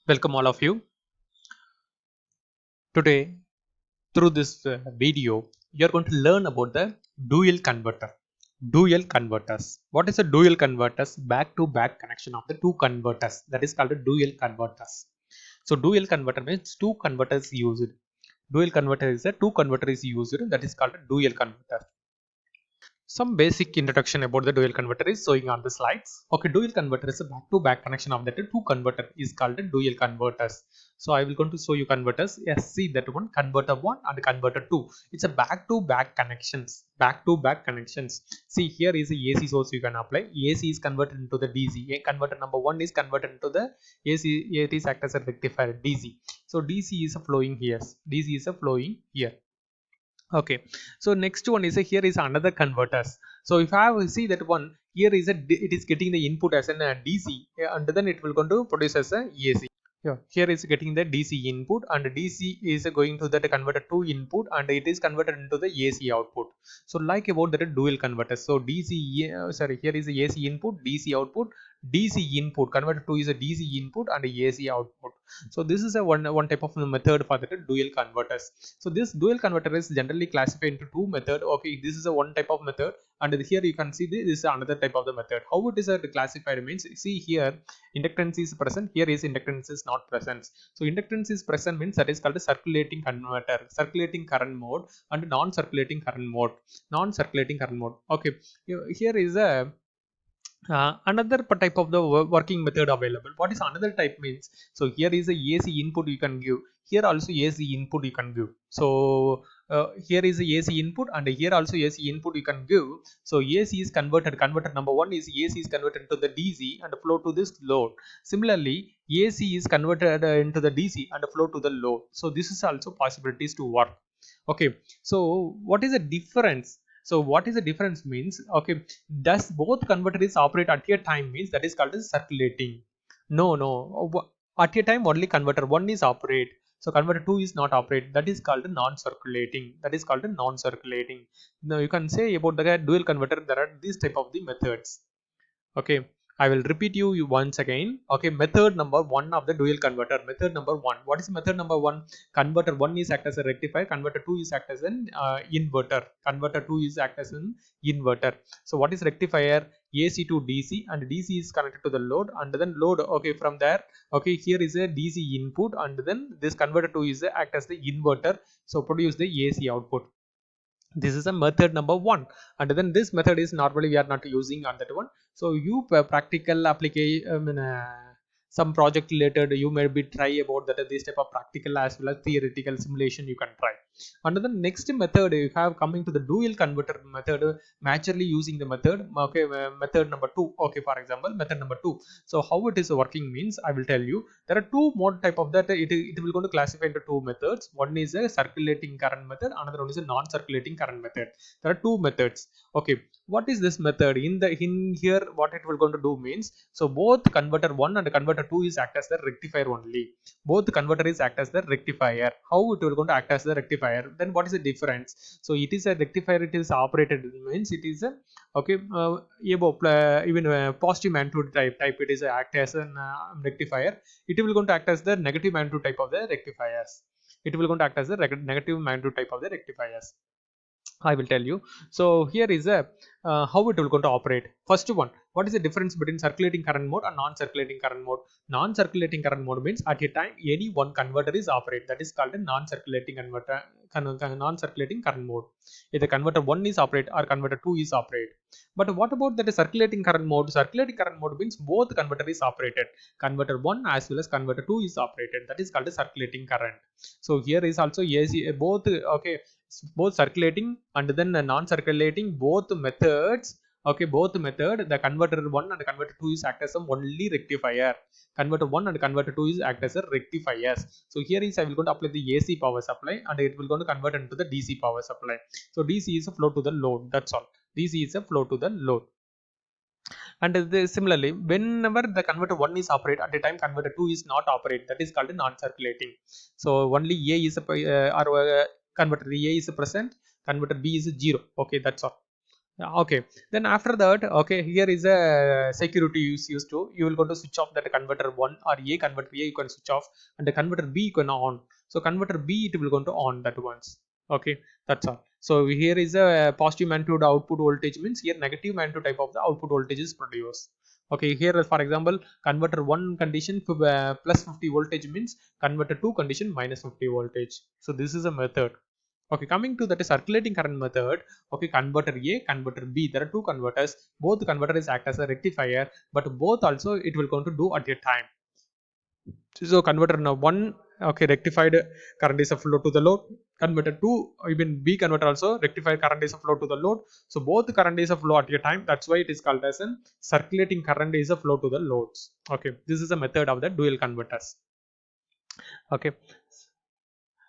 Welcome all of you. Today, through this video, you are going to learn about the dual converter. Dual converters. What is a dual converters? Back-to-back connection of the two converters. That is called a dual converters. So, dual converter means two converters used. Dual converter is a two converter is used. That is called a dual converter. Some basic introduction about the dual converter is showing on the slides. Okay, dual converter is a back-to-back connection of the two converter is called a dual converters. So I will going to show you converters. Yes, see that one, converter 1 and converter 2. It's a back-to-back connections. Back-to-back connections. See, here is a AC source you can apply. AC is converted into the DC. Converter number 1 is converted into the AC. It is act as a rectifier DC. So DC is a flowing here. DC is a flowing here. Okay, so next one is a, here is another converters. So if I will see that one, here is a it is getting the input as an DC, and then it will going to produce as a AC. Yeah, here is getting the DC input, and DC is going to that converter to input, and it is converted into the AC output. So like about that dual converters. So DC sorry, here is a AC input, DC output, DC input converter to is a DC input and a AC output. So this is a one type of method for the dual converters. So this dual converter is generally classified into two method. Okay, this is a one type of method, and here you can see this is another type of the method. How it is classified means, see here inductance is present, here is inductance is not present. So inductance is present means that is called a circulating converter, circulating current mode, and non-circulating current mode, non-circulating current mode. Okay, here is a another type of the working method available. What is another type means, so here is a AC input you can give, here also AC input you can give. So here is a AC input, and here also AC input you can give. So AC is converted, converter number 1 is AC is converted to the DC and flow to this load. Similarly, AC is converted into the DC and flow to the load. So this is also possibilities to work. Okay, so what is the difference? So what is the difference means, okay, does both converter is operate at a time means that is called as circulating. No, at a time only converter 1 is operate. So converter 2 is not operate, that is called non-circulating, that is called non-circulating. Now you can say about the dual converter, there are these type of the methods. Okay, I will repeat you once again. Okay, method number 1 of the dual converter. Method number 1, what is method number 1? Converter 1 is act as a rectifier, converter 2 is act as an inverter, converter 2 is act as an inverter. So what is rectifier? AC to DC, and DC is connected to the load, and then load, okay, from there, okay, here is a DC input, and then this converter 2 is act as the inverter, so produce the AC output. This is a method number 1, and then this method is normally we are not using on that one. So you practical application, some project related, you may be try about that, this type of practical as well as theoretical simulation you can try. And then next method you have coming to the dual converter method, naturally using the method, okay, method number 2. Okay, for example, method number 2. So how it is working means, I will tell you. There are two more type of that, it will going to classify into two methods. One is a circulating current method, another one is a non-circulating current method. There are two methods. Okay, what is this method? In here, what it will going to do means, so both converter 1 and converter 2 is act as the rectifier only. Both converter is act as the rectifier. How it will going to act as the rectifier? Then what is the difference? So it is a rectifier, it is operated means it is a, okay, even positive magnitude type it is a act as an rectifier. It will going to act as the negative magnitude type of the rectifiers. It will going to act as the negative magnitude type of the rectifiers. I will tell you. So here is a how it will going to operate. First one, what is the difference between circulating current mode and non-circulating current mode? Non-circulating current mode means at a time any one converter is operate. That is called a non-circulating converter, non-circulating current mode. Either converter 1 is operate or converter 2 is operate. But what about that circulating current mode? Circulating current mode means both converter is operated. Converter 1 as well as converter 2 is operated. That is called a circulating current. So here is also AC, both, okay, both circulating and then non-circulating, both methods. Okay, both method, the converter 1 and converter 2 is act as a only rectifier. Converter 1 and converter 2 is act as a rectifiers. So here is I will going to apply the AC power supply, and it will going to convert into the DC power supply. So DC is a flow to the load, that's all. DC is a flow to the load. And similarly, whenever the converter 1 is operate, at a time converter 2 is not operate, that is called non-circulating. So only A is a converter A is present, converter B is 0. Okay, that's all. Okay, then after that, okay, here is a security use used to, you will go to switch off that converter 1 or a converter a, you can switch off, and the converter b you can on. So converter b it will go to on that once. Okay, that's all. So here is a positive magnitude output voltage, means here negative magnitude type of the output voltage is produced. Okay, here for example converter 1 condition plus 50 voltage means converter 2 condition minus 50 voltage. So this is a method. Okay, coming to that circulating current method. Okay, converter A, converter B, there are two converters. Both converters act as a rectifier, but both also it will going to do at a time. So converter now one, okay, rectified current is a flow to the load. Converter two, even B converter also rectified current is a flow to the load. So both current is a flow at a time. That's why it is called as a circulating current is a flow to the loads. Okay, this is a method of the dual converters. Okay,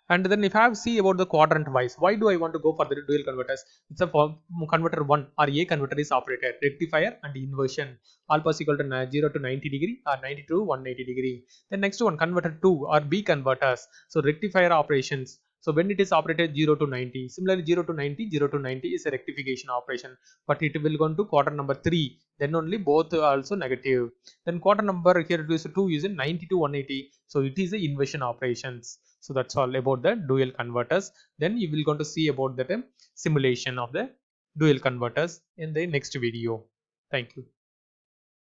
and then if I have see about the quadrant wise, why do I want to go for the dual converters? It's a converter 1 or a converter is operated rectifier and inversion, all was equal to 0 to 90 degree or 90 to 180 degree. Then next one converter 2 or b converters, so rectifier operations. So when it is operated 0 to 90, similarly 0 to 90, 0 to 90 is a rectification operation, but it will go to quarter number 3, then only both are also negative. Then quarter number here it is 2 using 90 to 180, so it is a inversion operations. So that's all about the dual converters. Then you will going to see about the simulation of the dual converters in the next video. Thank you.